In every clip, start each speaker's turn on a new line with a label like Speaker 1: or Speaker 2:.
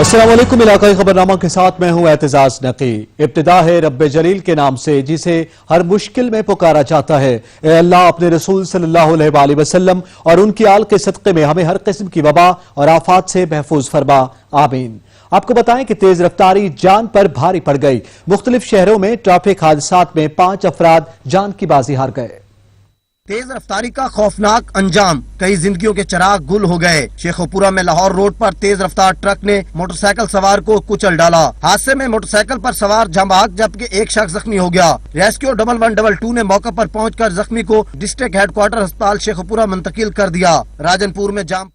Speaker 1: السلام علیکم، علاقائی خبرنامہ کے ساتھ میں ہوں اعتزاز نقی۔ ابتدا ہے رب جلیل کے نام سے جسے ہر مشکل میں پکارا جاتا ہے۔ اے اللہ اپنے رسول صلی اللہ علیہ وآلہ وسلم اور ان کی آل کے صدقے میں ہمیں ہر قسم کی وبا اور آفات سے محفوظ فرما، آمین۔ آپ کو بتائیں کہ تیز رفتاری جان پر بھاری پڑ گئی۔ مختلف شہروں میں ٹریفک حادثات میں 5 افراد جان کی بازی ہار گئے۔
Speaker 2: تیز رفتاری کا خوفناک انجام، کئی زندگیوں کے چراغ گل ہو گئے۔ شیخوپورہ میں لاہور روڈ پر تیز رفتار ٹرک نے موٹر سائیکل سوار کو کچل ڈالا۔ حادثے میں موٹر سائیکل پر سوار جاں بحق جبکہ ایک شخص زخمی ہو گیا۔ ریسکیو 1122 نے موقع پر پہنچ کر زخمی کو ڈسٹرکٹ ہیڈ کوارٹر ہسپتال شیخوپورہ منتقل کر دیا۔ راجن پور میں جام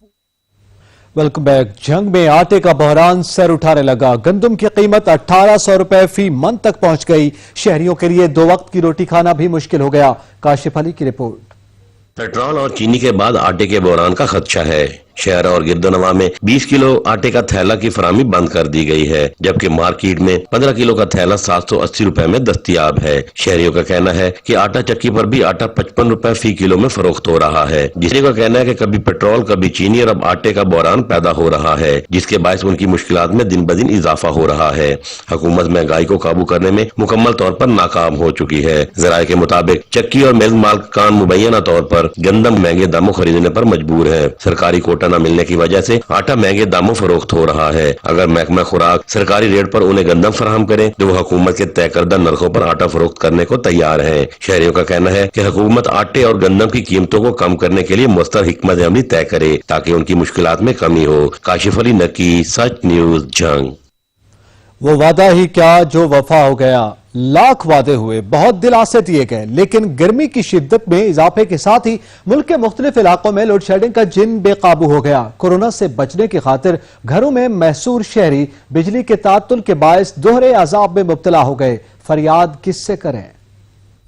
Speaker 1: ویلکم بیک۔ جنگ میں آٹے کا بحران سر اٹھانے لگا۔ گندم کی قیمت 1800 روپے فی من تک پہنچ گئی۔ شہریوں کے لیے 2 وقت کی روٹی کھانا بھی مشکل ہو گیا۔ کاشف علی کی رپورٹ۔
Speaker 3: پیٹرول اور چینی کے بعد آٹے کے بحران کا خدشہ ہے۔ شہر اور گرد و نواح میں 20 کلو آٹے کا تھیلا کی فراہمی بند کر دی گئی ہے، جبکہ مارکیٹ میں 15 کلو کا تھیلا 780 روپے میں دستیاب ہے۔ شہریوں کا کہنا ہے کہ آٹا چکی پر بھی آٹا 55 روپے فی کلو میں فروخت ہو رہا ہے۔ جسے کا کہنا ہے کہ کبھی پیٹرول کبھی چینی اور اب آٹے کا بحران پیدا ہو رہا ہے، جس کے باعث ان کی مشکلات میں دن بدن اضافہ ہو رہا ہے۔ حکومت مہنگائی کو قابو کرنے میں مکمل طور پر ناکام ہو چکی ہے۔ ذرائع کے مطابق چکی اور میل مالکان مبینہ طور پر گندم مہنگے داموں خریدنے پر مجبور ہیں۔ سرکاری کوٹا نہ ملنے کی وجہ سے آٹا مہنگے داموں فروخت ہو رہا ہے۔ اگر محکمہ خوراک سرکاری ریٹ پر انہیں گندم فراہم کرے تو وہ حکومت کے طے کردہ نرخوں پر آٹا فروخت کرنے کو تیار ہیں۔ شہریوں کا کہنا ہے کہ حکومت آٹے اور گندم کی قیمتوں کو کم کرنے کے لیے مؤثر حکمت عملی طے کرے تاکہ ان کی مشکلات میں کمی ہو۔ کاشف علی نقی، سچ نیوز، جنگ۔
Speaker 1: وہ وعدہ ہی کیا جو وفا ہو گیا۔ لاکھ وعدے ہوئے، بہت دل آسے دیے گئے، لیکن گرمی کی شدت میں اضافے کے ساتھ ہی ملک کے مختلف علاقوں میں لوڈ شیڈنگ کا جن بے قابو ہو گیا۔ کورونا سے بچنے کی خاطر گھروں میں محصور شہری بجلی کے تعطل کے باعث دوہرے عذاب میں مبتلا ہو گئے۔ فریاد کس سے کریں؟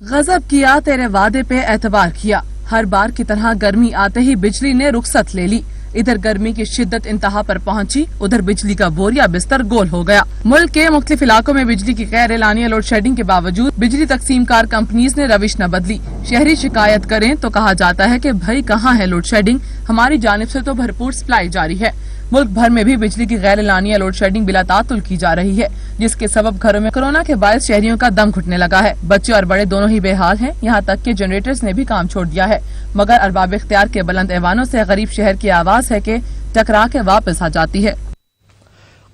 Speaker 4: غضب کیا تیرے وعدے پہ اعتبار کیا، ہر بار کی طرح گرمی آتے ہی بجلی نے رخصت لے لی۔ ادھر گرمی کی شدت انتہا پر پہنچی، ادھر بجلی کا بوریا بستر گول ہو گیا۔ ملک کے مختلف علاقوں میں بجلی کی غیر اعلانیہ لوڈ شیڈنگ کے باوجود بجلی تقسیم کار کمپنیز نے روش نہ بدلی۔ شہری شکایت کریں تو کہا جاتا ہے کہ بھائی کہاں ہے لوڈ شیڈنگ، ہماری جانب سے تو بھرپور سپلائی جاری ہے۔ ملک بھر میں بھی بجلی کی غیر اعلانیہ لوڈ شیڈنگ بلا تعطل کی جا رہی ہے، جس کے سبب گھروں میں کورونا کے باعث شہریوں کا دم گھٹنے لگا ہے۔ بچے اور بڑے دونوں ہی بے حال ہیں، یہاں تک کہ جنریٹرز نے بھی کام چھوڑ دیا ہے، مگر ارباب اختیار کے بلند ایوانوں سے غریب شہر کی آواز ہے کہ ٹکرا کے واپس آ جاتی ہے۔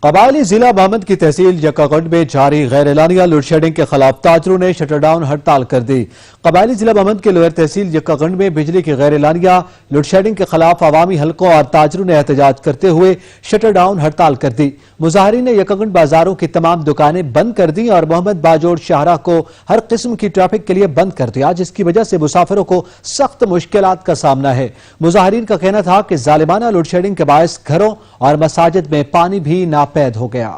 Speaker 1: قبائلی ضلع بہمن کی تحصیل یکا گنڈ میں جاری غیر اعلانیہ لوڈ شیڈنگ کے خلاف تاجروں نے شٹر ڈاؤن ہڑتال کر دی۔ قبائلی ضلع بہمن کے لوئر تحصیل یکا گنڈ میں بجلی کی غیر اعلانیہ لوڈ شیڈنگ کے خلاف عوامی حلقوں اور تاجروں نے احتجاج کرتے ہوئے شٹر ڈاؤن ہڑتال کر دی۔ مظاہرین نے یکا گنڈ بازاروں کی تمام دکانیں بند کر دی اور محمد باجوڑ شاہراہ کو ہر قسم کی ٹریفک کے لیے بند کر دیا، جس کی وجہ سے مسافروں کو سخت مشکلات کا سامنا ہے۔ مظاہرین کا کہنا تھا کہ ظالمانہ لوڈ شیڈنگ کے باعث گھروں اور مساجد میں پانی بھی ناپید ہو گیا۔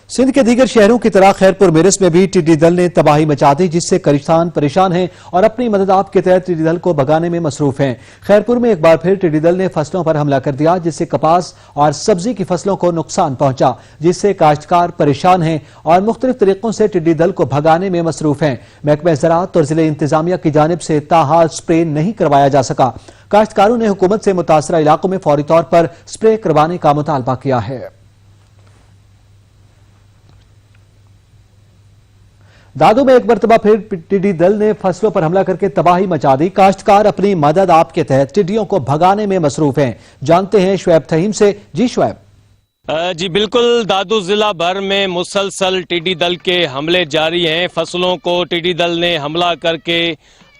Speaker 1: سندھ کے دیگر شہروں کی طرح خیرپور میرس میں بھی ٹڈی دل نے تباہی مچا دی، جس سے کشان پریشان ہیں اور اپنی مدد آپ کے تحت ٹڈی دل کو بھگانے میں مصروف ہیں۔ خیرپور میں ایک بار پھر ٹڈی دل نے فصلوں پر حملہ کر دیا، جس سے کپاس اور سبزی کی فصلوں کو نقصان پہنچا، جس سے کاشتکار پریشان ہیں اور مختلف طریقوں سے ٹڈی دل کو بھگانے میں مصروف ہیں۔ محکمہ زراعت اور ضلع انتظامیہ کی جانب سے تاحال سپرے نہیں کروایا جا سکا۔ کاشتکاروں نے حکومت سے متاثرہ علاقوں میں فوری طور پر سپرے کروانے کا مطالبہ کیا ہے۔ دادو میں ایک مرتبہ پھر ٹڈی دل نے فصلوں پر حملہ کر کے تباہی مچا دی۔ کاشتکار اپنی مدد آپ کے تحت ٹڈیوں کو بھگانے میں مصروف ہیں۔ جانتے ہیں شعیب تھہیم سے۔ جی شعیب۔
Speaker 5: جی بالکل، دادو ضلع بھر میں مسلسل ٹڈی دل کے حملے جاری ہیں۔ فصلوں کو ٹڈی دل نے حملہ کر کے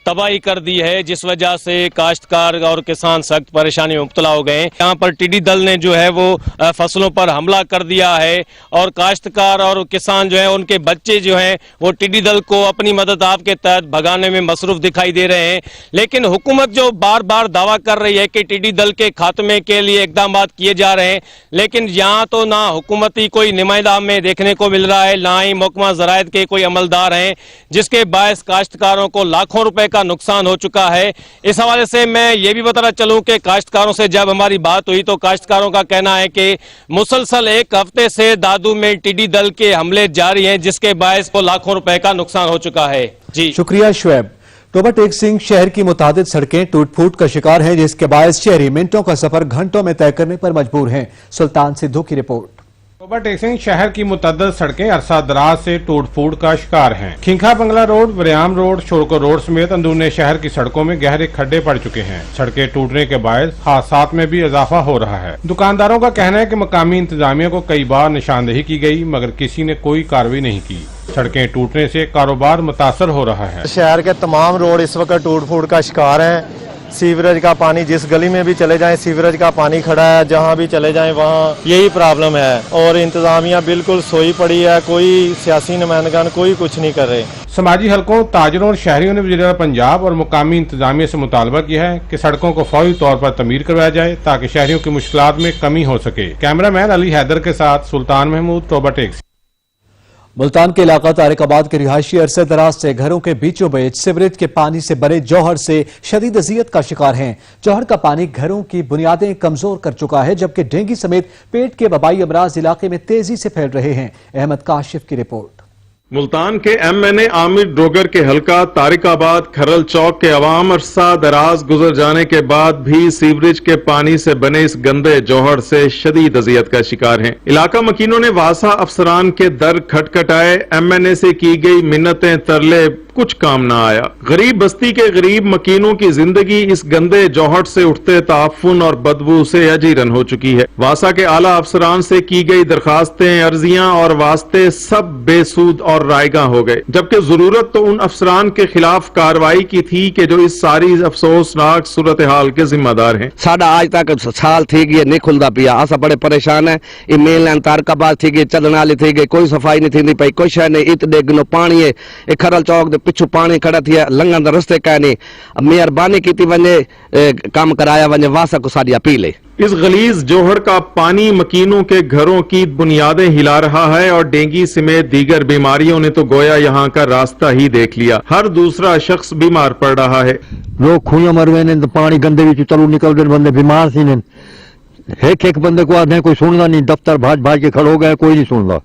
Speaker 5: تباہی کر دی ہے، جس وجہ سے کاشتکار اور کسان سخت پریشانی میں مبتلا ہو گئے ہیں۔ یہاں پر ٹڈی دل نے جو ہے وہ فصلوں پر حملہ کر دیا ہے اور کاشتکار اور کسان جو ہیں ان کے بچے جو ہیں وہ ٹڈی دل کو اپنی مدد آپ کے تحت بھگانے میں مصروف دکھائی دے رہے ہیں۔ لیکن حکومت جو بار بار دعویٰ کر رہی ہے کہ ٹڈی دل کے خاتمے کے لیے اقدامات کیے جا رہے ہیں، لیکن یہاں تو نہ حکومتی کوئی نمائندہ ہمیں دیکھنے کو مل رہا ہے، نہ ہی محکمہ زراعت کے کوئی عملدار ہیں، جس کے باعث کاشتکاروں کو لاکھوں روپے کا نقصان ہو چکا ہے۔ اس حوالے سے میں یہ بھی بتانا چلوں کہ کاشتکاروں سے جب ہماری بات ہوئی تو کاشتکاروں کا کہنا ہے کہ مسلسل 1 ہفتے سے دادو میں ٹڈی دل کے حملے جاری ہیں، جس کے باعث کو لاکھوں روپے کا نقصان ہو چکا ہے۔ جی
Speaker 1: شکریہ شعیب۔ टोबा टेक सिंह शहर की मुतादिद सड़कें टूट फूट का शिकार हैं, जिसके बायस शहरी मिनटों का सफर घंटों में तय करने पर मजबूर हैं। सुल्तान सिद्धू की रिपोर्ट।
Speaker 6: टोबा टेक सिंह शहर की मुतअद्दिद सड़कें अरसा दराज से टूट फूट का शिकार हैं। खिंखा बंगला रोड, वरियाम रोड, शोरको रोड समेत अंदरूनी शहर की सड़कों में गहरे खड्डे पड़ चुके हैं। सड़कें टूटने के बायस हादसात में भी इजाफा हो रहा है। दुकानदारों का कहना है कि मकामी इंतजामिया को कई बार निशानदेही की गई, मगर किसी ने कोई कार्रवाई नहीं की। सड़कें टूटने से कारोबार मुतासर हो रहा है।
Speaker 7: शहर के तमाम रोड इस वक्त टूट फूट का शिकार हैं। सीवरेज का पानी, जिस गली में भी चले जाएं सीवरेज का पानी खड़ा है, जहां भी चले जाएं वहां यही प्रॉब्लम है। और इंतजामिया बिल्कुल सोई पड़ी है, कोई सियासी नुमाइंदगान कोई कुछ नहीं कर रहे।
Speaker 6: समाजी हलकों, ताजरों और शहरियों ने वज़ीर-ए-आला पंजाब और मुकामी इंतजामिया से मुतालबा किया है कि सड़कों को फौरी तौर पर तमीर करवाया जाए ताकि शहरियों की मुश्किलात में कमी हो सके। कैमरामैन अली हैदर के साथ सुल्तान महमूद, टोबा टेक।
Speaker 1: मुल्तान के इलाका तारिकाबाद के रिहायशी अरसे दराज से घरों के बीचों बीच सीवरेज के पानी से भरे जौहर से शदीद अजियत का शिकार हैं। जौहर का पानी घरों की बुनियादें कमजोर कर चुका है, जबकि डेंगू समेत पेट के वबाई अमराज इलाके में तेजी से फैल रहे हैं। अहमद काशिफ की रिपोर्ट।
Speaker 8: मुल्तान के MNA आमिर ड्रोगर के हलका तारिकाबाद खरल चौक के अवाम अरसा दराज गुजर जाने के बाद भी सीवरेज के पानी से बने इस गंदे जौहर से शदीद अजियत का शिकार हैं। इलाका मकीनों ने वासा अफसरान के दर खटखटाए, MNA से की गई मिन्नतें तरले, कुछ काम ना आया। गरीब बस्ती के गरीब मकीनों की जिंदगी इस गंदे जौहर से उठते ताफुन और बदबू से अजीरन हो चुकी है। वासा के आला अफसरान से की गई दरखास्तें, अर्जियां और वास्ते सब बेसूद और रायगा हो गए, जबकि जरूरत तो उन अफसरान के खिलाफ कार्रवाई की थी कि जो इस सारी अफसोसनाक सूरत हाल के जिम्मेदार हैं।
Speaker 9: साडा आज तक साल थी गई नहीं खुलता पिया, असा बड़े परेशान है। ये मेन लाइन तारकाबाद थी गई, चलन वाली थी गई, कोई सफाई नहीं थी पई, कोई शह नहीं। इत डेगनो पानी है, खरल चौक दे पिछू पानी खड़ा थी, लंघन दा रस्ते का नहीं। मेहरबानी की वने काम कराया वने, वासा को साड़ी अपील है।
Speaker 8: इस गलीज जौहर का पानी मकीनों के घरों की बुनियादें हिला रहा है और डेंगू समेत दीगर बीमारियों ने तो गोया यहाँ का रास्ता ही देख लिया। हर दूसरा शख्स बीमार पड़ रहा है।
Speaker 10: लोग खुइयां मर गए ने, पानी गंदे भी चलू निकल गए, बंदे बीमार सी ने। एक बंदे को आते कोई सुनता नहीं, दफ्तर भाज भाज के खड़ो गए, कोई नहीं सुनता।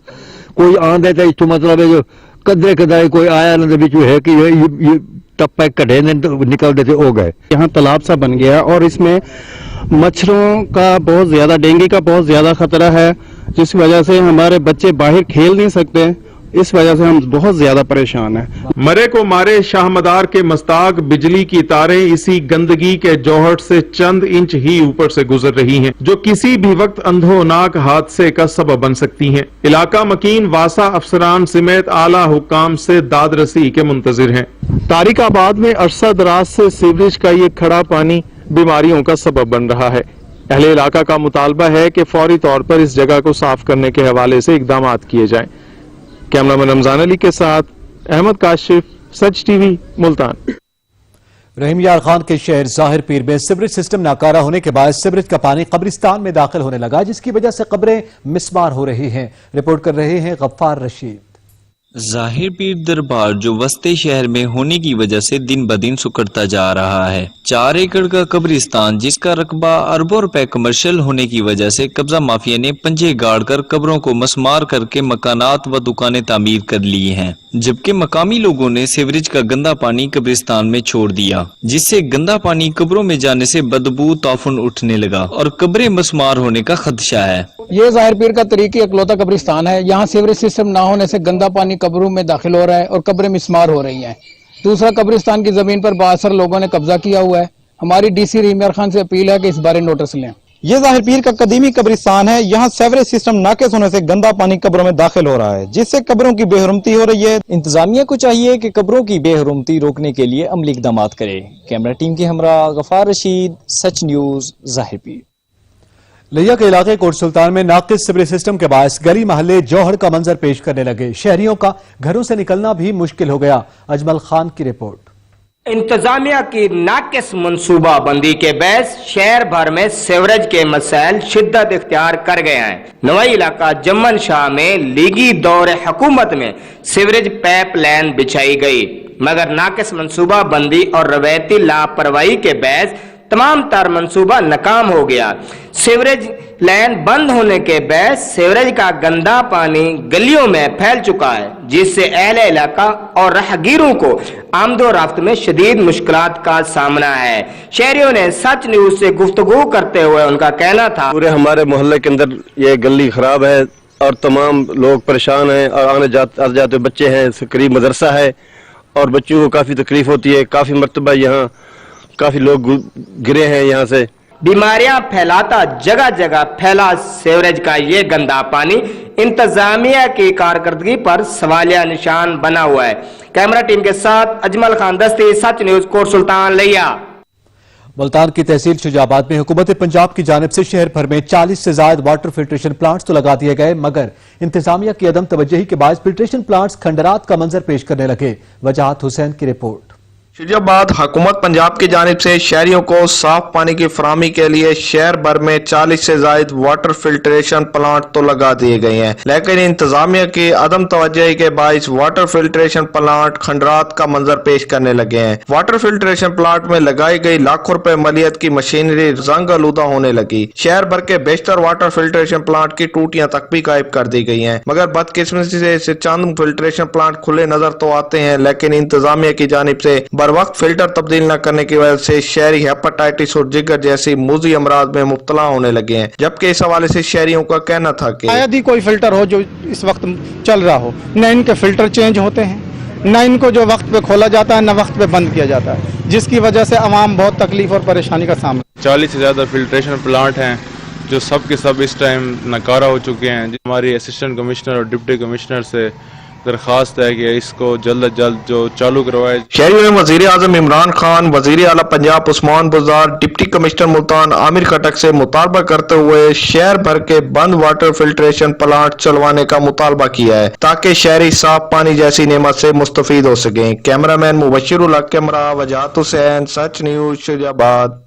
Speaker 10: कोई आंदे तो इतों मतलब है जो कदे कदाए कोई आया ना बिच है कि ये टप्पे कढ़े ने निकल देते हो गए।
Speaker 11: यहाँ तालाब सा बन गया और इसमें मच्छरों का बहुत ज्यादा, डेंगू का बहुत ज्यादा खतरा है, जिस वजह से हमारे बच्चे बाहर खेल नहीं सकते। इस वजह से हम बहुत ज्यादा परेशान हैं।
Speaker 8: मरे को मारे शाहमदार के मस्ताक बिजली की तारें इसी गंदगी के जौहर से चंद इंच ही ऊपर से गुजर रही हैं, जो किसी भी वक्त अंधोनाक हादसे का सबब बन सकती हैं। इलाका मकीन वासा अफसरान समेत आला हुक्काम से दादरसी के मुंतजिर हैं।
Speaker 7: तारिकाबाद में अरसा दराज से सीवरेज का ये खड़ा पानी बीमारियों का सबब बन रहा है। अहले इलाका का मुतालबा है कि फौरी तौर पर इस जगह को साफ करने के हवाले से इकदाम किए जाएं। कैमरामैन रमजान अली के साथ अहमद काशिफ, सच टीवी, मुल्तान।
Speaker 1: रहीम यार खान के शहर जाहिर पीर में सीवरेज सिस्टम नाकारा होने के बाद सीवरेज का पानी कब्रिस्तान में दाखिल होने लगा, जिसकी वजह से कब्रें मिसमार हो रही हैं। रिपोर्ट कर रहे हैं गफ्फार रशीद।
Speaker 12: जाहिर पीर दरबार जो वस्ते शहर में होने की वजह से दिन ब दिन सुकड़ता जा रहा है। 4 एकड़ का कब्रिस्तान, जिसका रकबा अरबों रुपए कमर्शियल होने की वजह से कब्जा माफिया ने पंजे गाड़ कर कब्रों को मसमार करके मकानात व दुकानें तामीर कर ली हैं, जबकि मकामी लोगों ने सीवरेज का गंदा पानी कब्रिस्तान में छोड़ दिया, जिससे गंदा पानी कब्रों में जाने से बदबू ताफुन उठने लगा और कब्रें मसमार होने का खदशा है।
Speaker 13: ये जाहिर पीर का तरीकी इकलौता कब्रिस्तान है। यहाँ सीवरेज सिस्टम ना होने से गंदा पानी कब्रों में दाखिल हो रहा है और कब्रें मिसमार हो रही हैं। दूसरा, कब्रिस्तान की जमीन पर बासर लोगों ने कब्जा किया हुआ है। हमारी DC रहीम यार खान से अपील है कि इस बारे नोटिस लें।
Speaker 7: ये जाहिर पीर का कदीमी कब्रिस्तान है। यहाँ सीवरेज सिस्टम नाकिस होने से गंदा पानी कब्रों में दाखिल हो रहा है, जिससे कब्रों की बेहरमती हो रही है।
Speaker 14: इंतजामिया को चाहिए कि कब्रों की बेहरमती रोकने के लिए अमली इक़दाम करे। कैमरा टीम के हमरा गफ्फार रशीद, सच न्यूज, जाहिर पीर।
Speaker 1: लिया के इलाके कोट सुल्तान में नाकिस सीवरेज सिस्टम के बायस गली महल्ले जौहर का मंजर पेश करने लगे। शहरियों का घरों से निकलना भी मुश्किल हो गया। अजमल खान की रिपोर्ट।
Speaker 15: इंतजामिया की नाकिस मनसूबा बंदी के बैस शहर भर में सीवरेज के मसाइल शिद्दत इख्तियार कर गए हैं। नवाई इलाका जमन शाह में लीगी दौर हुकूमत में सीवरेज पाइप लाइन बिछाई गई, मगर नाकिस मनसूबा बंदी और रवायती लापरवाही के बैस तमाम तार मंसूबा नाकाम हो गया। सीवरेज लाइन बंद होने के बाद सीवरेज का गंदा पानी गलियों में फैल चुका है, जिससे अहले इलाका और राहगीरों को आमदोरफ्त में शदीद मुश्किलात का सामना है। शहरियों ने सच न्यूज से गुफ्तगू करते हुए उनका कहना था,
Speaker 16: पूरे हमारे मोहल्ले के अंदर ये गली खराब है और तमाम लोग परेशान हैं और आने जाते बच्चे हैं, करीब मदरसा है और बच्चों को काफ़ी तकलीफ होती है। काफ़ी मरतबा यहाँ काफ़ी लोग गिरे हैं यहाँ से।
Speaker 15: बीमारियां फैलाता जगह जगह फैला सीवरेज का ये गंदा पानी इंतजामिया की कारकर्दगी पर सवालिया निशान बना हुआ है। कैमरा टीम के साथ अजमल खान दस्ती, सच न्यूज, कोट सुल्तान लिया।
Speaker 1: मुल्तान की तहसील शुजाबाद में हुकूमत पंजाब की जानिब से शहर भर में 40 से ज्यादा वाटर फिल्ट्रेशन प्लांट्स तो लगा दिए गए, मगर इंतजामिया की अदम तवज्जोही के बाद फिल्ट्रेशन प्लांट्स खंडरात का मंजर पेश करने लगे। वजाहत हुसैन की रिपोर्ट।
Speaker 17: शुजाबाद हुकूमत पंजाब की जानिब से शहरियों को साफ पानी की फराहमी के लिए शहर भर में 40 से ज्यादा वाटर फिल्ट्रेशन प्लांट तो लगा दिए गए हैं, लेकिन इंतजामिया की अदम तवज्जोही के बाइस वाटर फिल्ट्रेशन प्लांट खंडरात का मंजर पेश करने लगे हैं। वाटर फिल्ट्रेशन प्लांट में लगाई गई लाखों रुपए मलियत की मशीनरी जंग आलूदा होने लगी। शहर भर के बेशतर वाटर फिल्ट्रेशन प्लांट की टूटियां तक भी गायब कर दी गई हैं, मगर बदकिस्मती से चंद फिल्ट्रेशन प्लांट खुले नजर तो आते हैं, लेकिन इंतजामिया की जानिब से बर वक्त फिल्टर तब्दील न करने की वजह से शहरी हेपेटाइटिस और जिगर जैसी मूजी अमराज में मुब्तला होने लगे हैं। जबकि इस हवाले से शहरियों का कहना था कि
Speaker 11: शायद ही कोई फिल्टर हो जो इस वक्त चल रहा हो, न इनके फिल्टर चेंज होते हैं, न इनको जो वक्त पे खोला जाता है न वक्त पे बंद किया जाता है, जिसकी वजह से आवाम बहुत तकलीफ और परेशानी का सामना।
Speaker 18: 40 से ज्यादा फिल्ट्रेशन प्लांट हैं जो सब के सब इस टाइम नकारा हो चुके हैं। हमारी असिस्टेंट कमिश्नर और डिप्टी कमिश्नर से दरखास्त है कि इसको जल्द अज जल्द जो चालू करवाए।
Speaker 17: शहरियों में वजीर आजम इमरान खान, वजीर आला पंजाब उस्मान बुज़दार, डिप्टी कमिश्नर मुल्तान आमिर खटक से मुतालबा करते हुए शहर भर के बंद वाटर फिल्ट्रेशन प्लांट चलवाने का मुतालबा किया है, ताकि शहरी साफ पानी जैसी नेमत से मुस्तफीद हो सके। कैमरामैन मुबशिरुल हक कैमरा, वजाहत हुसैन, सच न्यूज, शुजाबाद।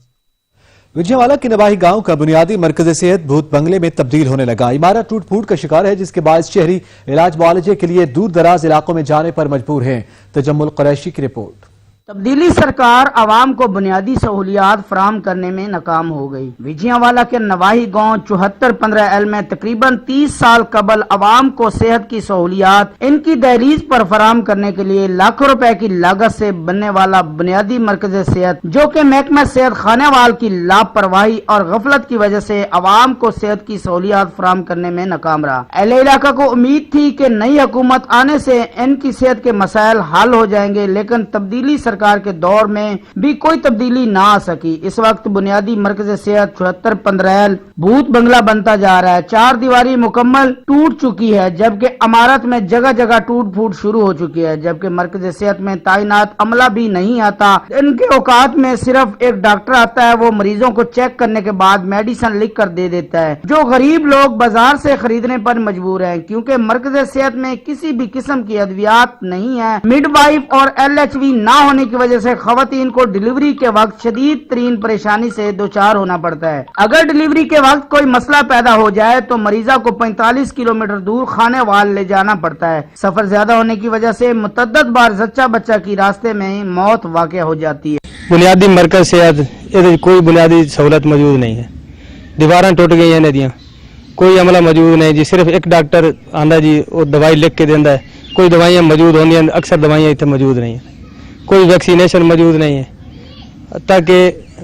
Speaker 1: विजयवाला के नवाही गांव का बुनियादी मरकज सेहत भूत बंगले में तब्दील होने लगा। इमारत टूट फूट का शिकार है, जिसके बाद शहरी इलाज मुआलजे के लिए दूर दराज इलाकों में जाने पर मजबूर हैं। तजम्मुल कुरैशी की रिपोर्ट।
Speaker 19: तब्दीली सरकार आवाम को बुनियादी सहूलियात फराहम करने में नाकाम हो गई। विजयवाला के नवाही गांव 7415L में तकरीबन 30 साल कबल आवाम को सेहत की सहूलियात इनकी दहलीज पर फराहम करने के लिए लाखों रुपए की लागत से बनने वाला बुनियादी मरकज सेहत, जो कि महकमा सेहत खानेवाल की लापरवाही और गफलत की वजह से आवाम को सेहत की सहूलियात फराहम करने में नाकाम रहा। अहले इलाका को उम्मीद थी कि नई हुकूमत आने से इनकी सेहत के मसाइल हल हो जाएंगे, लेकिन तब्दीली सरकार के दौर में भी कोई तब्दीली ना आ सकी। इस वक्त बुनियादी मरकज सेहत 7415L भूत बंगला बनता जा रहा है। 4 दीवारी मुकम्मल टूट चुकी है, जबकि इमारत में जगह जगह टूट फूट शुरू हो चुकी है, जबकि मरकज सेहत में तैनात अमला भी नहीं आता। इनके औकात में सिर्फ एक डॉक्टर आता है, वो मरीजों को चेक करने के बाद मेडिसिन लिख कर दे देता है, जो गरीब लोग बाजार से खरीदने पर मजबूर हैं, क्योंकि मरकज सेहत में किसी भी किस्म की अद्वियात नहीं है। मिडवाइफ और LHV ना होने की वजह से खवातीन को डिलीवरी के वक्त शदीद तरीन परेशानी से दोचार होना पड़ता है। अगर डिलीवरी के वक्त कोई मसला पैदा हो जाए तो मरीजा को 45 किलोमीटर दूर खानेवाल ले जाना पड़ता है। सफर ज्यादा होने की वजह से मुतअद्दिद बार जच्चा बच्चा की रास्ते में मौत वाक़ हो जाती है।
Speaker 11: बुनियादी मरकज सेहत कोई बुनियादी सहूलत मौजूद नहीं है। दीवारें टूट गई हैं, नदियाँ, कोई अमला मौजूद नहीं जी। सिर्फ एक डॉक्टर आंदा जी, वो दवाई लिख के देंदा है। कोई दवाइयाँ मौजूद होंगी, अक्सर दवाइयाँ इतने मौजूद नहीं है। कोई वैक्सीनेशन मौजूद नहीं है, ताकि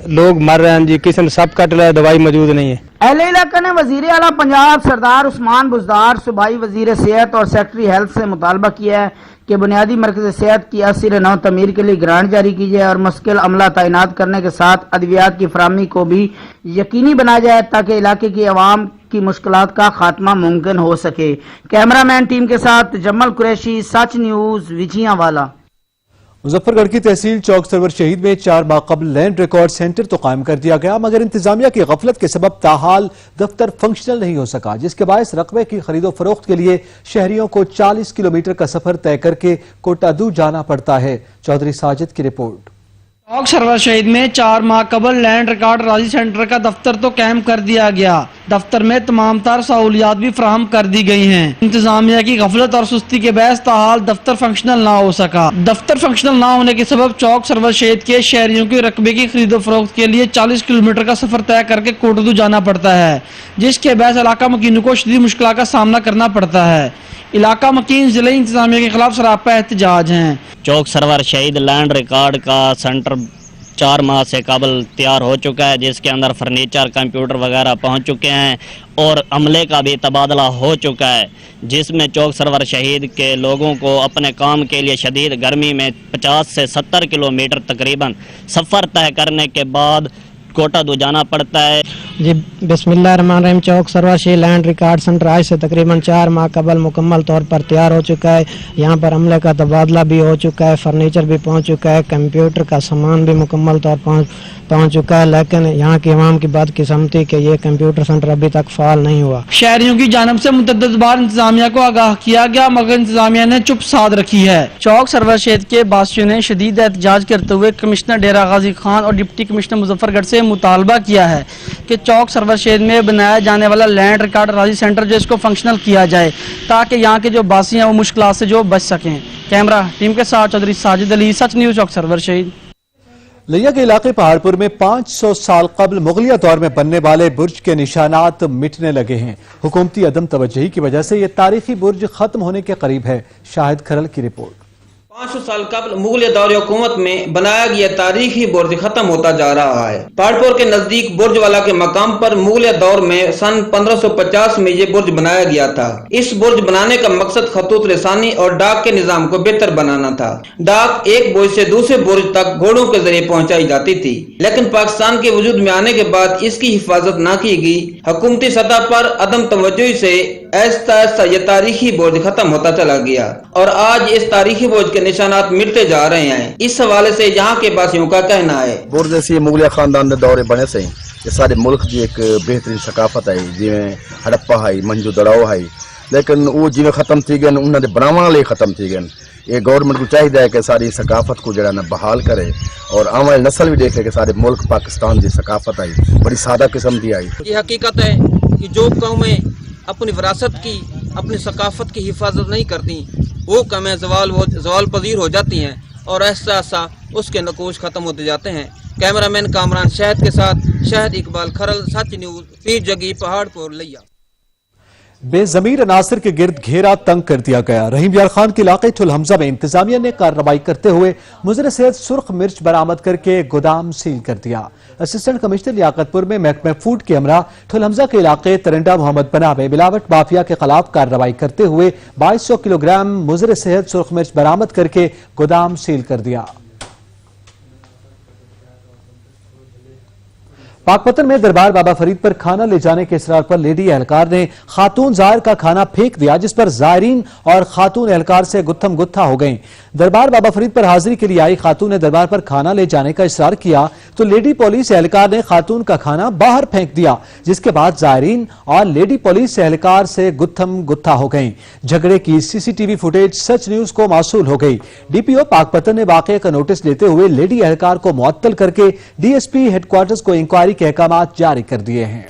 Speaker 11: लोग मर रहे हैं जी। किसी ने सब कट रहा है, दवाई मौजूद नहीं है।
Speaker 19: अहले इलाका ने वजीर आला पंजाब सरदार उस्मान बुज़दार, सूबाई वजीर सेहत और सेक्रेटरी हेल्थ से मुतालबा किया है कि बुनियादी मरकज सेहत की 80 तमीर के लिए ग्रांट जारी की जाए और मुश्किल अमला तैनात करने के साथ अद्वियात की फराहमी को भी यकीनी बनाया जाए, ताकि इलाके की आवाम की मुश्किलात का खात्मा मुमकिन हो सके। कैमरामैन टीम के साथ जम्मल कुरैशी, सच न्यूज, विजयवाला।
Speaker 1: मुजफ्फरगढ़ की तहसील चौक सरवर शहीद में 4 माह कबल लैंड रिकॉर्ड सेंटर तो कायम कर दिया गया, मगर इंतजामिया की गफलत के सबब ताहाल दफ्तर फंक्शनल नहीं हो सका, जिसके बायस रकबे की खरीदो फरोख्त के लिए शहरियों को 40 किलोमीटर का सफर तय करके कोटादू जाना पड़ता है। चौधरी साजिद की रिपोर्ट।
Speaker 20: चौक सरवर शहीद में 4 माह कबल लैंड रिकॉर्ड राजी सेंटर का दफ्तर तो कायम कर दिया गया। दफ्तर में तमाम तर सहूलियात भी फराहम कर दी गई हैं। इंतजामिया की गफलत और सुस्ती के बहस ताहाल दफ्तर फंक्शनल ना हो सका। दफ्तर फंक्शनल ना होने के सबब चौक सरवर शहीद के शहरियों के रकबे की खरीदो फरोख्त के लिए 40 किलोमीटर का सफर तय करके कोटदू जाना पड़ता है, जिसके बहस इलाका मकीनों को शदीद मुश्किल का सामना करना पड़ता है। इलाका मकीन जिले इंतजामिया के खिलाफ सरापा एहतजाज हैं।
Speaker 21: चौक सरवर शहीद लैंड रिकॉर्ड का सेंटर 4 माह से काबल तैयार हो चुका है, जिसके अंदर फर्नीचर कंप्यूटर वगैरह पहुंच चुके हैं और अमले का भी तबादला हो चुका है, जिसमें चौक सरवर शहीद के लोगों को अपने काम के लिए शदीद गर्मी में 50 से 70 किलोमीटर तकरीबन सफ़र तय करने के बाद कोटादू जाना पड़ता है।
Speaker 22: जी बिस्मिल्लाहिर्रहमानिर्रहीम। चौक सरवर शहीद लैंड रिकॉर्ड सेंटर आज से तकरीबन 4 माह कबल मुकम्मल तौर पर तैयार हो चुका है। यहाँ पर अमले का तबादला भी हो चुका है, फर्नीचर भी पहुँच चुका है, कंप्यूटर का सामान भी मुकम्मल तौर पर पहुँच चुका है, लेकिन यहाँ की अवाम की बदकिस्मती कि ये कंप्यूटर सेंटर अभी तक फाल नहीं हुआ।
Speaker 20: शहरियों की जानब से मुतअद्दिद बार इंतजामिया को आगाह किया गया, मगर इंतजामिया ने चुप साध रखी है। चौक सरवर शहीद के बासियों ने शदीद एहतजाज करते हुए कमिश्नर डेरा गाजी खान और डिप्टी कमिश्नर मुजफ्फरगढ़ से मुतालबा किया है कि चौक सरवर शहीद में बनाया जाने वाला लैंड रिकॉर्ड राजी सेंटर जो इसको फंक्शनल किया जाए, ताकि यहाँ के जो बासी हैं वो मुश्किलात से जो बच सकें। कैमरा टीम के साथ चौधरी साजिद अली, सच न्यूज़, चौक सरवर शहीद।
Speaker 1: लिया के इलाके पहाड़पुर में 500 साल कबल मुगलिया दौर में बनने वाले बुर्ज के निशानात मिटने लगे हैं। हुकूमती अदम तवज्जुही की वजह से यह तारीखी बुर्ज खत्म होने के करीब है। शाहिद खरल की रिपोर्ट।
Speaker 23: 500 साल कबल मुगल दौर हुकूमत में बनाया गया तारीखी बुर्ज खत्म होता जा रहा है। पहाड़पुर के नजदीक बुर्जवाला के मकाम पर मुगल दौर में सन 1550 में ये बुर्ज बनाया गया था। इस बुर्ज बनाने का मकसद खतूत रसानी और डाक के निजाम को बेहतर बनाना था। डाक एक बुर्ज से दूसरे बुर्ज तक घोड़ों के जरिए पहुंचाई जाती थी, लेकिन पाकिस्तान के वजूद में आने के बाद इसकी हिफाजत न की गई। हुकूमती सतह पर अदम तवज्जुही से ऐसा ऐसा ये तारीखी बुर्ज खत्म होता चला गया और आज इस तारीखी बुर्ज के निशानात मिटते जा रहे हैं। इस हवाले से यहाँ के वासियों का कहना है,
Speaker 24: बुर्ज ऐसी मुगलिया खानदान के दौरे बने से ये सारे मुल्क की एक बेहतरीन सकाफत है, जिमें हड़प्पा है, मंजू दड़ाओ है, लेकिन वो जिमें खत्म थी गए उन्होंने बनाने वाले खत्म थी गए। ये गवर्नमेंट को चाहिए कि सारी सकाफत को जरा ना बहाल करे और आने वाली नस्ल भी देखे कि सारे मुल्क पाकिस्तान की सकाफत आई बड़ी सादा किस्म की आई।
Speaker 23: ये हकीकत है कि जो कौमें अपनी विरासत की, अपनी सकाफत की हिफाजत नहीं करती, वो कौमें जवाल पजीर हो जाती हैं और ऐसा ऐसा उसके नकूश खत्म होते जाते हैं। कैमरामैन कामरान शहद के साथ शहद इकबाल खरल, सच न्यूज़, पीर जगी, पहाड़पुर, लिया।
Speaker 1: बेजमीर अनासर के गिर्द घेरा तंग कर दिया गया। रहीम यार खान के इलाके ठुल हमजा में इंतजामिया ने कार्रवाई करते हुए मुजर सेहत सुर्ख मिर्च बरामद करके गोदाम सील कर दिया। असिस्टेंट कमिश्नर लियाकतपुर में महकमा फूड के अमरा ठुल हमजा के इलाके तरंडा मोहम्मद पनाह में मिलावट माफिया के खिलाफ कार्रवाई करते हुए 2200 किलोग्राम मुजर सेहत सुर्ख मिर्च बरामद करके गोदाम सील कर दिया। पाकपतन में दरबार बाबा फरीद पर खाना ले जाने के इसरार पर लेडी एहलकार ने खातून ज़ायर का खाना फेंक दिया, जिस पर ज़ायरीन और खातून एहलकार से गुत्थम गुत्था हो गईं। दरबार बाबा फरीद पर हाजिरी के लिए आई खातून ने दरबार पर खाना ले जाने का इसरार किया तो लेडी पुलिस एहलकार ने खातून का खाना बाहर फेंक दिया, जिसके बाद ज़ायरीन और लेडी पुलिस एहलकार से गुत्थम गुत्था हो गईं। झगड़े की सीसीटीवी फुटेज सच न्यूज को मौसूल हो गई। डीपीओ पाकपतन ने वाकये का नोटिस लेते हुए लेडी एहलकार को मुअत्तल करके डीएसपी हेडक्वार्टर्स को इंक्वायरी के अहकामात जारी कर दिए हैं।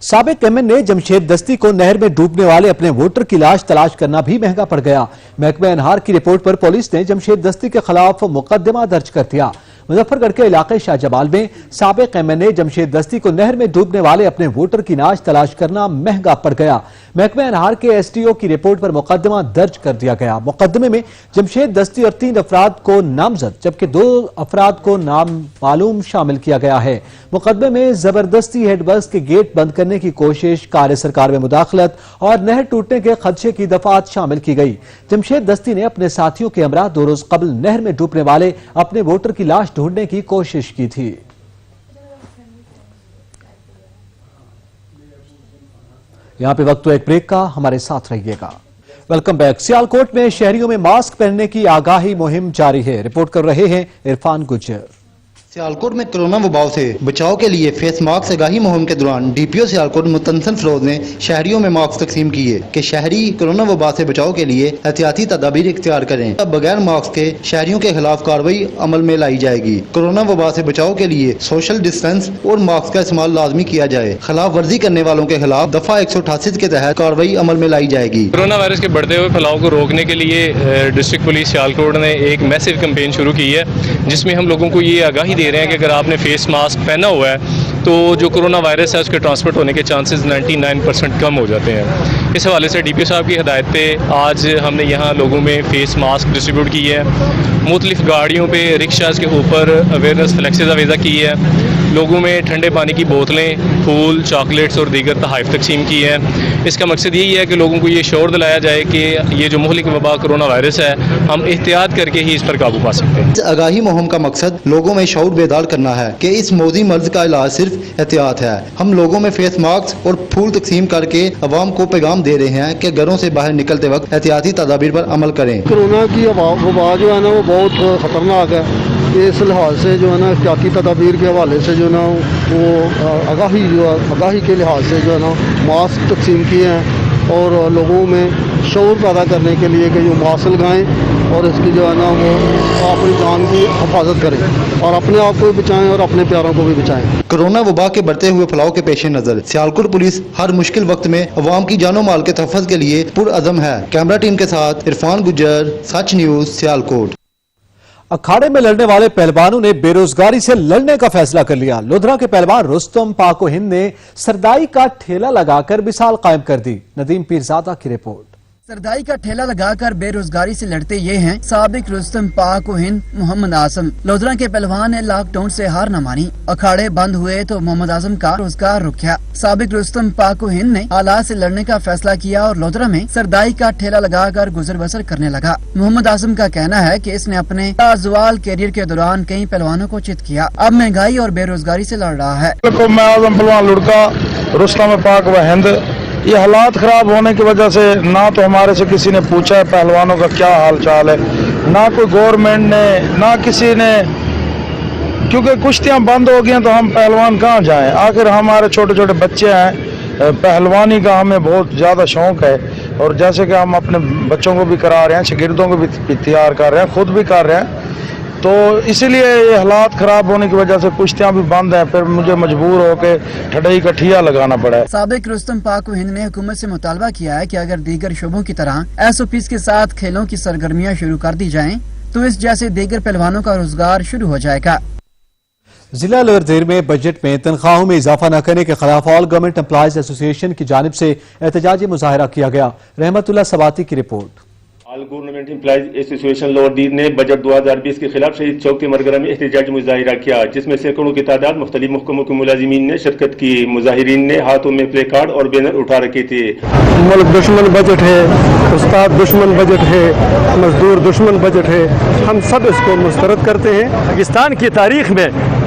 Speaker 1: साबिक एमएन ने जमशेद दस्ती को नहर में डूबने वाले अपने वोटर की लाश तलाश करना भी महंगा पड़ गया। महकमा अनहार की रिपोर्ट पर पुलिस ने जमशेद दस्ती के खिलाफ मुकदमा दर्ज कर दिया। मुजफ्फरगढ़ के इलाके शाहजमाल में साबिक एमएनए जमशेद दस्ती को नहर में डूबने वाले अपने वोटर की लाश तलाश करना महंगा पड़ गया। महकमा अनहार के एसटीओ की रिपोर्ट पर मुकदमा दर्ज कर दिया गया। मुकदमे में जमशेद दस्ती और 3 अफराद को नामजद जबकि 2 अफराद को नाम मालूम शामिल किया गया है। मुकदमे में जबरदस्ती हेडवर्क्स के गेट बंद करने की कोशिश, कार्य सरकार में मुदाखलत और नहर टूटने के खदशे की दफात शामिल की गई। जमशेद दस्ती ने अपने साथियों के हमरा 2 रोज कबल नहर में डूबने वाले अपने वोटर की लाश ढूंढने की कोशिश की थी। यहां पे वक्त तो एक ब्रेक का, हमारे साथ रहिएगा। Welcome back. सियालकोट में शहरियों में मास्क पहनने की आगाही मुहिम जारी है। रिपोर्ट कर रहे हैं इरफान गुज्जर।
Speaker 2: सियालकोट में कोरोना वबाव से बचाव के लिए फेस मास्क आगाही मुहिम के दौरान डीपीओ सियालकोट मुतनसन फरोज ने शहरियों में मास्क तकसीम किए कि शहरी कोरोना वबा से बचाव के लिए एहतियाती तदाबीर इख्तियार करें। अब बगैर मास्क के शहरियों के खिलाफ कार्रवाई अमल में लाई जाएगी। कोरोना वबा से बचाव के लिए सोशल डिस्टेंस और मास्क का इस्तेमाल लाजमी किया जाए। खिलाफ वर्जी करने वालों के खिलाफ दफा 188 के तहत कार्रवाई अमल में लाई जाएगी।
Speaker 3: कोरोना वायरस के बढ़ते हुए फैलाव को रोकने के लिए डिस्ट्रिक्ट पुलिस सियालकोट ने एक मैसिव कैंपेन शुरू की है, जिसमें हम लोगों को ये आगाही दे रहे हैं कि अगर आपने फेस मास्क पहना हुआ है तो जो कोरोना वायरस है उसके ट्रांसमिट होने के चांसेस 99% कम हो जाते हैं। इस हवाले से डीपीओ साहब की हिदायत पे आज हमने यहाँ लोगों में फेस मास्क डिस्ट्रीब्यूट की है। मुख्तलिफ गाड़ियों पे रिक्शाज के ऊपर अवेयरनेस फ्लैक्सेस आवेज़ा की है। लोगों में ठंडे पानी की बोतलें, फूल, चॉकलेट्स और दीगर तहाइफ तकसीम की है। इसका मकसद यही है कि लोगों को ये शौर दिलाया जाए कि ये जो मुहलिक वबा कोरोना वायरस है, हम एहतियात करके ही इस पर काबू पा सकते हैं।
Speaker 2: आगाही मुहिम का मकसद लोगों में शऊर बेदार करना है कि इस मौजी मर्ज का इलाज सिर्फ एहतियात है। हम लोगों में फेस मास्क और फूल तकसीम करके अवाम को पैगाम दे रहे हैं कि घरों से बाहर निकलते वक्त एहतियाती तदाबीर पर अमल करें।
Speaker 4: कोरोना की वबा जो है ना वो बहुत खतरनाक है। इस लिहाज से जो है ना एहतियाती तदाबीर के हवाले से जो है ना वो आगाही के लिहाज से जो है ना मास्क तकसीम किए हैं और लोगों में शऊर पैदा करने के लिए कि जो मास्क लगाएं और इसकी जो है ना वो अपनी जान की हिफाजत करें और अपने आप को भी बचाएं और अपने प्यारों को भी बचाएं। कोरोना वबा के बढ़ते हुए फैलाव के पेश नज़र सियालकोट पुलिस हर मुश्किल वक्त में अवाम की जानो माल के तहफ़्फ़ुज़ के लिए पुरअज़म है। कैमरा टीम के साथ इरफान गुज्जर, सच न्यूज़, सियालकोट।
Speaker 1: अखाड़े में लड़ने वाले पहलवानों ने बेरोजगारी से लड़ने का फैसला कर लिया। लोधरा के पहलवान रुस्तम पाको हिंद ने सरदाई का ठेला लगाकर मिसाल कायम कर दी। नदीम पीरजादा की रिपोर्ट।
Speaker 5: सरदाई का ठेला लगाकर बेरोजगारी से लड़ते ये हैं साबिक रुस्तम पाक हिंद मोहम्मद आजम। लोधरा के पहलवान ने लॉकडाउन से हार न मानी। अखाड़े बंद हुए तो मोहम्मद आजम का रोजगार रुक गया। साबिक रुस्तम पाक हिंद ने हालात से लड़ने का फैसला किया और लोधरा में सरदाई का ठेला लगाकर गुजर बसर करने लगा। मोहम्मद आजम का कहना है कि इसने अपने लाजवाल कैरियर के दौरान कई पहलवानों को चित किया। अब महंगाई और बेरोजगारी से लड़ रहा है।
Speaker 25: मैं आजम पहलवान लुढ़का रुस्तम पाक व हिंद, ये हालात खराब होने की वजह से ना तो हमारे से किसी ने पूछा है पहलवानों का क्या हाल चाल है, ना कोई गवर्नमेंट ने, ना किसी ने, क्योंकि कुश्तियां बंद हो गई तो हम पहलवान कहाँ जाएं। आखिर हमारे छोटे छोटे बच्चे हैं, पहलवानी का हमें बहुत ज़्यादा शौक है और जैसे कि हम अपने बच्चों को भी करा रहे हैं, शागिर्दों को भी तैयार कर रहे हैं, खुद भी कर रहे हैं, तो इसीलिए ये हालात खराब होने की वजह से कुश्तियां भी बंद हैं। फिर मुझे मजबूर होकर ठडई का ठिया लगाना पड़ा है।
Speaker 5: साबिक रुस्तम पाक हिंद ने हुकूमत से मुतालबा किया है कि अगर दीगर शोबों की तरह SOPs के साथ खेलों की सरगर्मियां शुरू कर दी जाएं, तो इस जैसे दीगर पहलवानों का रोजगार शुरू हो जाएगा।
Speaker 1: जिला लवरदेर में बजट में तनख्वाहों में इजाफा न करने के खिलाफ ऑल गवर्नमेंट एम्प्लॉयज एसोसिएशन की जानिब से एहतजाजी मुजाहरा किया गया। रहमतुल्लाह सवाती की report.
Speaker 26: All government employees association Lower Dir ने बजट 2020 के खिलाफ शहीद चौक के मरगरा में एहतजाजी मुजाहिरा किया, जिसमें सैकड़ों की तादाद मुख्तलिफ महकमों के मुलाजिमीन ने शिरकत की। मुजाहिरीन ने हाथों में प्ले कार्ड और बैनर उठा रखे थे।
Speaker 4: मुल्क दुश्मन बजट है, उस्ताद दुश्मन बजट है, मजदूर दुश्मन बजट है, हम सब इसको मुस्तरद करते हैं। पाकिस्तान की तारीख में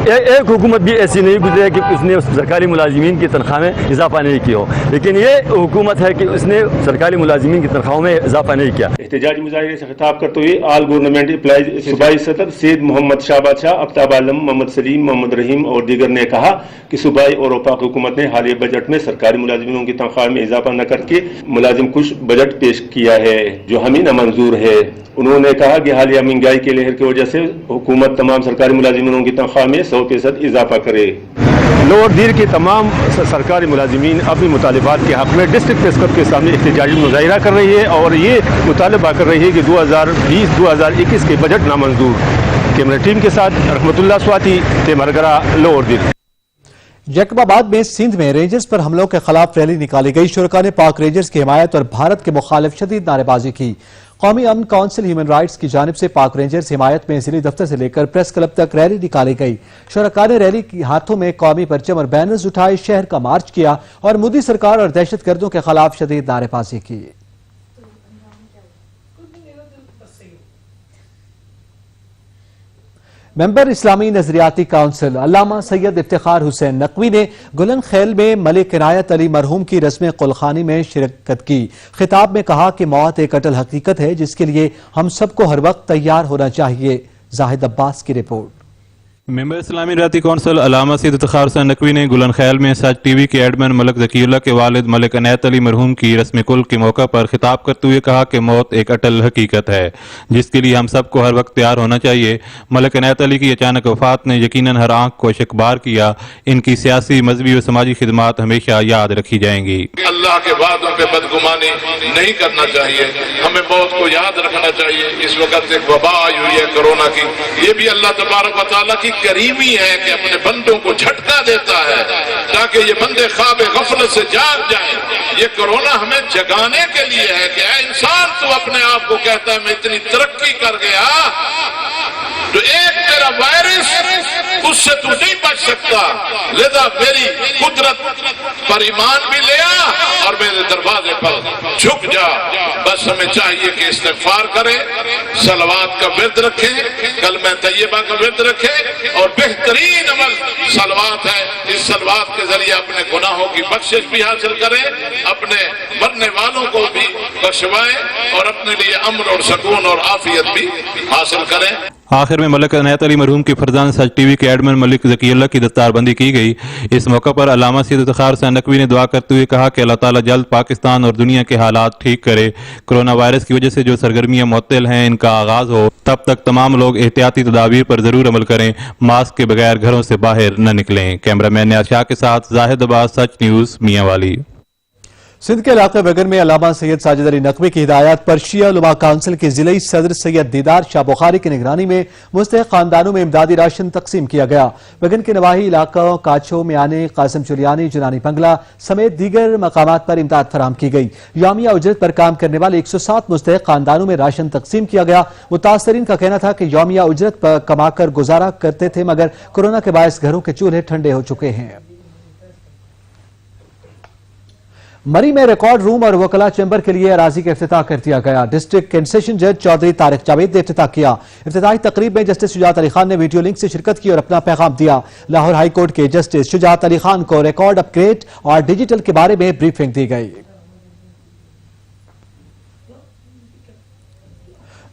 Speaker 4: एक हुकूमत भी ऐसी नहीं गुजरी कि उसने सरकारी मुलाजिमीन की तनख्वाह में इजाफा नहीं किया हो, लेकिन ये हुकूमत है कि उसने सरकारी मुलाजिमीन की तनख्वाहों में इजाफा नहीं किया।
Speaker 26: एहतजाजी मुजाहिरे से खिताब करते हुए ऑल गवर्नमेंट एम्प्लॉयज सूबाई सदर सैयद मोहम्मद शाहबाद शाह, आफ्ताब आलम, मोहम्मद सलीम, मोहम्मद रहीम और दीगर ने कहा कि सूबाई और वफाक हुकूमत ने हालिया बजट में सरकारी मुलाजिमों की तनख्वाह में इजाफा न करके मुलाजिम कुश बजट पेश किया है, जो हमें नामंजूर है। उन्होंने कहा कि हालिया महंगाई के लहर की वजह से हुकूमत तमाम सरकारी मुलाजिमों की तनख्वाह में 100% इजाफा करे।
Speaker 27: लोअरदीर की तमाम सरकारी मुलाजिमीन अपनी मुतालिबात के हक में डिस्ट्रिक्ट प्रेस क्लब के सामने एहतजाजी मुजाहिरा कर रही है और ये मुतालबा कर रही है कि 2020-2021 के बजट नामंजूर। कैमरा टीम के साथ रहमतुल्लाह स्वाति, तेमरगरा, लोअरदीर।
Speaker 1: जैकबाबाद में सिंध में रेंजर्स पर हमलों के खिलाफ रैली निकाली गई। शुरका ने पाक रेंजर्स की हिमायत और भारत के मुखालिफ शदीद नारेबाजी की। कौमी अमन काउंसिल ह्यूमन राइट्स की जानिब से पाक रेंजर्स हिमायत में जिले दफ्तर से लेकर प्रेस क्लब तक रैली निकाली गई। शुरका ने रैली की हाथों में कौमी परचम और बैनर्स उठाए, शहर का मार्च किया और मोदी सरकार और दहशतगर्दों के खिलाफ शदीद नारेबाजी की। मेंबर इस्लामी नजरियाती काउंसिल अल्लामा सैयद इफ्तिखार हुसैन नकवी ने गुलन खेल में मलिक इनायत अली मरहूम की रस्म कुलखानी में शिरकत की। खिताब में कहा कि मौत एक अटल हकीकत है जिसके लिए हम सबको हर वक्त तैयार होना चाहिए। जाहिद अब्बास की रिपोर्ट।
Speaker 18: मेंबर इस्लामी राती कौंसिल अल्लामा सैयद इफ्तिखार हुसैन नकवी ने गुलन खैल में सच टीवी के एडमिन मलिक ज़कीउल्लाह के वालिद मलिक इनायत अली मरहूम की रस्म कुल के मौका पर खिताब करते हुए कहा कि मौत एक अटल हकीकत है जिसके लिए हम सबको हर वक्त तैयार होना चाहिए। मलिक इनायत अली की अचानक वफात ने यकीनन हर आंख को शिकबार किया। इनकी सियासी, मजहबी और समाजी खिदमात हमेशा याद रखी जाएंगी।
Speaker 6: अल्लाह के वादों पे बदगुमानी नहीं करना चाहिए, हमें मौत को याद रखना चाहिए। इस वक्त एक वबा आई हुई है कोरोना की, ये भी अल्लाह तबारक व तआला की करीमी है कि अपने बंदों को झटका देता है ताकि ये बंदे ख्वाब गफलत से जाग जाएं। ये कोरोना हमें जगाने के लिए है कि ऐ इंसान, तू अपने आप को कहता है मैं इतनी तरक्की कर गया, तो एक तेरा वायरस उससे तू नहीं बच सकता, लिहाजा मेरी कुदरत पर ईमान भी ले आ और मेरे दरवाजे पर झुक जा। बस हमें चाहिए कि इस्तिग़फ़ार करें, सलवात का विर्द रखें, कलमा तय्यबा का विर्द रखें और बेहतरीन अमल सलवात है। इस सलवात के जरिए अपने गुनाहों की बख्शिश भी हासिल करें, अपने मरने वालों को भी बख्शवाएं और अपने लिए अमन और सुकून और आफियत भी हासिल करें।
Speaker 18: आखिर में मलिक इनायत अली मरहूम की फरजान सच टीवी के एडमिन मलिक ज़कीउल्लाह की दस्तारबंदी की गई। इस मौका पर अल्लामा सैयद इफ्तिखार हुसैन नकवी ने दुआ करते हुए कहा कि अल्लाह ताला जल्द पाकिस्तान और दुनिया के हालात ठीक करे। कोरोना वायरस की वजह से जो सरगर्मियां मुअत्तल हैं इनका आगाज हो, तब तक तमाम लोग एहतियाती तदाबीर पर जरूर अमल करें, मास्क के बगैर घरों से बाहर न निकलें। कैमरामैन नियाज़ शाह के साथ जाहिद अब्बास, सच न्यूज़, मियांवाली।
Speaker 1: सिंध के इलाके बगन में अल्लामा सैयद साजिद अली नकवी की हिदायत पर शिया उलमा काउंसिल के जिले सदर सैयद दीदार शाह बुखारी की निगरानी में मुस्तहिक खानदानों में इमदादी राशन तकसीम किया गया। बगन के नवाही इलाकों काछो, मियानी, कासिम चुलियानी, जुनानी बंगला समेत दीगर मकामात पर इमदाद फराम की गई। यौमिया उजरत पर काम करने वाले 107 मुस्तहिक खानदानों में राशन तकसीम किया गया। मुतासरीन का कहना था कि यौमिया उजरत पर कमाकर गुजारा करते थे, मगर कोरोना के बायस घरों के चूल्हे ठंडे हो चुके हैं। मरी में रिकॉर्ड रूम और वकला चैम्बर के लिए अराजी का इफ्तिताह कर दिया गया। डिस्ट्रिक्ट कंसेशन जज चौधरी तारिक जावेद ने इफ्तिताह किया। इफ्तिताही तकरीब में जस्टिस शुजात अली खान ने वीडियो लिंक से शिरकत की और अपना पैगाम दिया। लाहौर हाई कोर्ट के जस्टिस शुजात अली खान को रिकॉर्ड अपग्रेड और डिजिटल के बारे में ब्रीफिंग दी गई।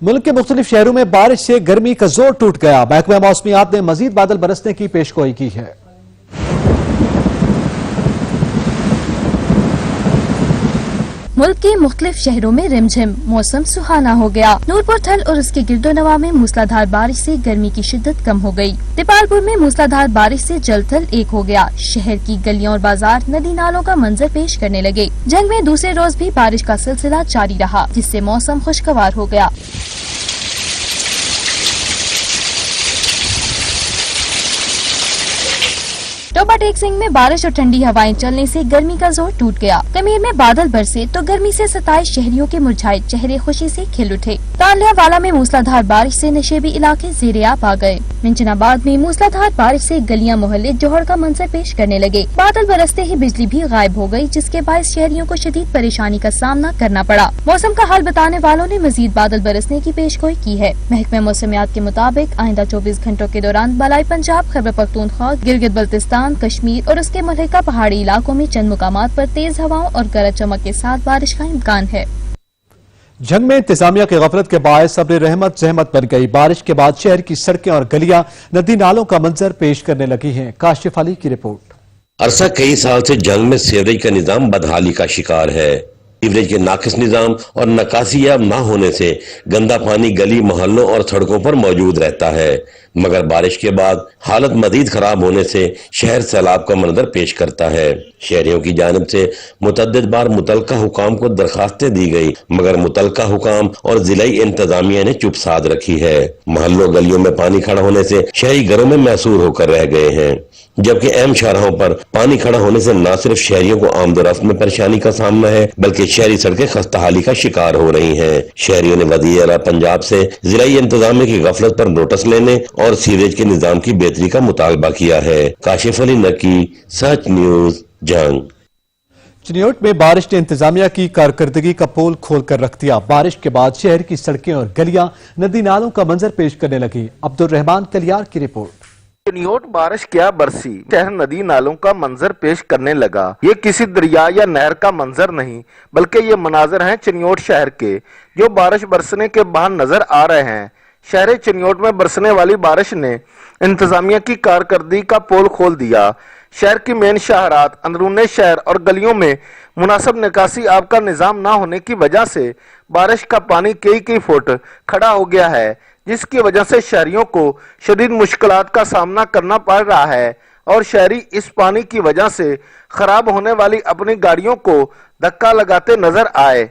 Speaker 1: मुल्क के मुख्तलिफ शहरों में बारिश से गर्मी का जोर टूट गया। महकमा मौसमियात ने मजीद बादल बरसने की पेशगोई की है।
Speaker 7: मुल्क के मुख्तलिफ शहरों में रिमझिम मौसम सुहाना हो गया। नूरपुर थल और उसके गिरदोनवा में मूसलाधार बारिश से गर्मी की शिद्दत कम हो गई। दीपालपुर में मूसलाधार बारिश से जल थल एक हो गया। शहर की गलियों और बाजार नदी नालों का मंजर पेश करने लगे। जंग में दूसरे रोज भी बारिश का सिलसिला जारी रहा, जिससे मौसम खुशगवार हो गया। टोबा टेक सिंह में बारिश और ठंडी हवाएं चलने से गर्मी का जोर टूट गया। कमीर में बादल बरसे तो गर्मी से सताए शहरियों के मुरझाए चेहरे खुशी से खिल उठे। तालियावाला में मूसलाधार बारिश से नशेबी इलाके ज़ेरे-आब आ गए। मिंचनाबाद में मूसलाधार बारिश से गलियां मोहल्ले जोहड़ का मंजर पेश करने लगे। बादल बरसते ही बिजली भी गायब हो गई, जिसके बायस शहरियों को शदीद परेशानी का सामना करना पड़ा। मौसम का हाल बताने वालों ने मजीद बादल बरसने की पेशगोई की है। महकमा मौसमियात के मुताबिक आइंदा 24 घंटों के दौरान बलाई पंजाब, खैबर पख्तूनख्वा, गिलगित बल्तिस्तान, कश्मीर और उसके मलका पहाड़ी इलाकों में चंद मुकामात पर तेज हवाओं और गरज चमक के साथ बारिश का इम्कान है।
Speaker 1: जंग में इंतजामिया की गफलत के बायस सब्र रहमत जहमत बन गई। बारिश के बाद शहर की सड़कें और गलियां नदी नालों का मंजर पेश करने लगी हैं। काशिफ अली की रिपोर्ट।
Speaker 8: अरसा कई साल से जंग में सीवरेज का निजाम बदहाली का शिकार है। सीवरेज के नाकिस निजाम और नकासियाब न होने से गंदा पानी गली, मोहल्लों और सड़कों पर मौजूद रहता है। मगर बारिश के बाद हालत मजीद खराब होने से शहर सैलाब का मंजर पेश करता है। शहरियों की जानिब से मुतअद्दिद बार मुतलका हुकाम को दरखास्तें दी गई, मगर मुतलका हुकाम और जिलाई इंतजामिया ने चुप साध रखी है। मोहल्लों गलियों में पानी खड़ा होने से शहरी घरों में महसूर होकर रह गए हैं, जबकि अहम शाहराहों पर पानी खड़ा होने से न सिर्फ शहरियों को आमदोरफ्त में परेशानी का सामना है, बल्कि शहरी सड़कें खस्ताहाली का शिकार हो रही हैं। शहरियों ने वज़ीर आला पंजाब से जिलाई इंतजामिया की गफलत पर नोटिस लेने और सीवरेज के निजाम की बेहतरी का मुतालबा किया है। काशिफ अली नकी, सच न्यूज, जंग।
Speaker 1: चिन्योट में बारिश ने इंतजामिया की कारकर्दगी का पोल खोल कर रख दिया। बारिश के बाद शहर की सड़कें और गलियां नदी नालों का मंजर पेश करने लगी। अब्दुल रहमान कलियार की रिपोर्ट।
Speaker 9: चिन्योट बारिश क्या बरसी, शहर नदी नालों का मंजर पेश करने लगा। ये किसी दरिया या नहर का मंजर नहीं, बल्कि ये मनाजर हैं चिन्योट शहर के, जो बारिश बरसने के बाद नजर आ रहे हैं। शहर चिन्योट में बरसने वाली बारिश ने इंतजामिया की कारकर्दगी का पोल खोल दिया। शहर की मेन शाहरात, अंदरूने शहर और गलियों में मुनासिब निकासी आब का निज़ाम ना होने की वजह से बारिश का पानी कई फुट खड़ा हो गया है, जिसकी वजह से शहरियों को शदीद मुश्किलात का सामना करना पड़ रहा है और शहरी इस पानी की वजह से खराब होने वाली अपनी गाड़ियों को धक्का लगाते नजर आए।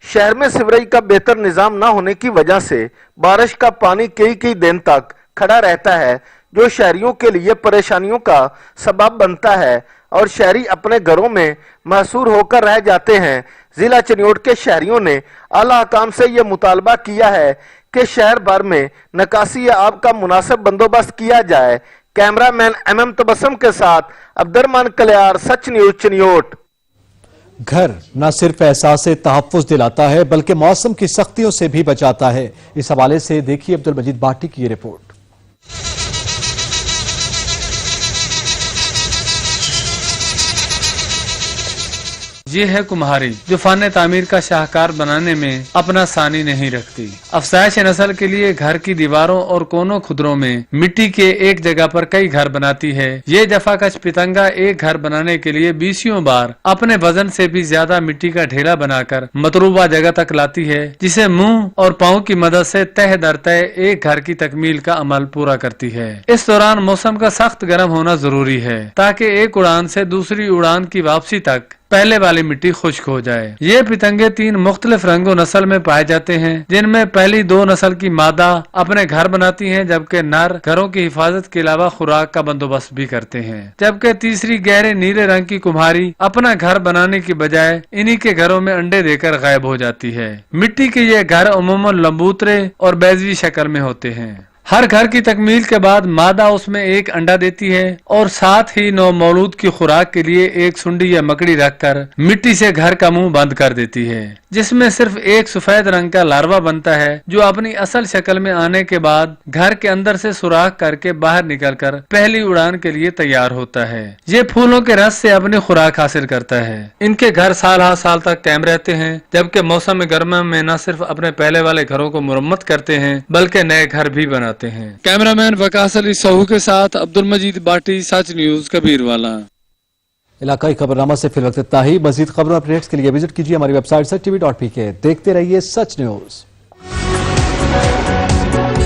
Speaker 9: शहर में सीवरेज का बेहतर निजाम न होने की वजह से बारिश का पानी कई दिन तक खड़ा रहता है, जो शहरियों के लिए परेशानियों का सबब बनता है और शहरी अपने घरों में महसूर होकर रह जाते हैं। जिला चिन्योट के शहरियों ने आला हकाम से यह मुतालबा किया है कि शहर भर में निकासी आब का मुनासिब बंदोबस्त किया जाए। कैमरामैन MM तबस्सुम के साथ अब्दुर्रहमान कलियार, सच न्यूज चिन्योट।
Speaker 1: घर न सिर्फ एहसास तहफ़्फ़ुज़ दिलाता है बल्कि मौसम की सख्तियों से भी बचाता है। इस हवाले से देखिए अब्दुल मजीद भाटी की ये रिपोर्ट।
Speaker 10: ये है कुम्हारी जो फन तामीर का शाहकार बनाने में अपना सानी नहीं रखती। अफसाइश नस्ल के लिए घर की दीवारों और कोनों खुदरों में मिट्टी के एक जगह पर कई घर बनाती है। ये जफाकश पितंगा एक घर बनाने के लिए 20 बार अपने वजन से भी ज्यादा मिट्टी का ढेला बनाकर मतलूबा जगह तक लाती है, जिसे मुंह और पाँव की मदद से तह दर तह एक घर की तकमील का अमल पूरा करती है। इस दौरान मौसम का सख्त गर्म होना जरूरी है ताकि एक उड़ान से दूसरी उड़ान की वापसी तक पहले वाली मिट्टी खुश्क हो जाए। ये पितंगे 3 मुख्तलिफ रंगों नस्ल में पाए जाते हैं, जिनमें पहली 2 नस्ल की मादा अपने घर बनाती हैं, जबकि नर घरों की हिफाजत के अलावा खुराक का बंदोबस्त भी करते हैं। जबकि तीसरी गहरे नीले रंग की कुम्हारी अपना घर बनाने की बजाय इन्हीं के घरों में अंडे देकर गायब हो जाती है। मिट्टी के ये घर अमूमन लंबूतरे और बैजवी शक्ल में होते हैं। हर घर की तकमील के बाद मादा उसमें एक अंडा देती है और साथ ही नौ मौलूद की खुराक के लिए एक सुंडी या मकड़ी रखकर मिट्टी से घर का मुंह बंद कर देती है, जिसमें सिर्फ एक सफेद रंग का लार्वा बनता है, जो अपनी असल शक्ल में आने के बाद घर के अंदर से सुराख करके बाहर निकलकर पहली उड़ान के लिए तैयार होता है। ये फूलों के रस से अपनी खुराक हासिल करता है। इनके घर साल हर साल तक कायम रहते हैं, जबकि मौसम गर्मा में न सिर्फ अपने पहले वाले घरों को मुरम्मत करते हैं बल्कि नए घर भी बनाते हैं। कैमरामैन वकास अली सहू के साथ अब्दुल मजीद बाटी, सच न्यूज कबीरवाला।
Speaker 1: इलाकाई खबरनामा से फिल वक्त इतना ही। मजीद खबरों अपडेट्स के लिए विजिट कीजिए हमारी वेबसाइट sach.tv.pk। देखते रहिए सच न्यूज।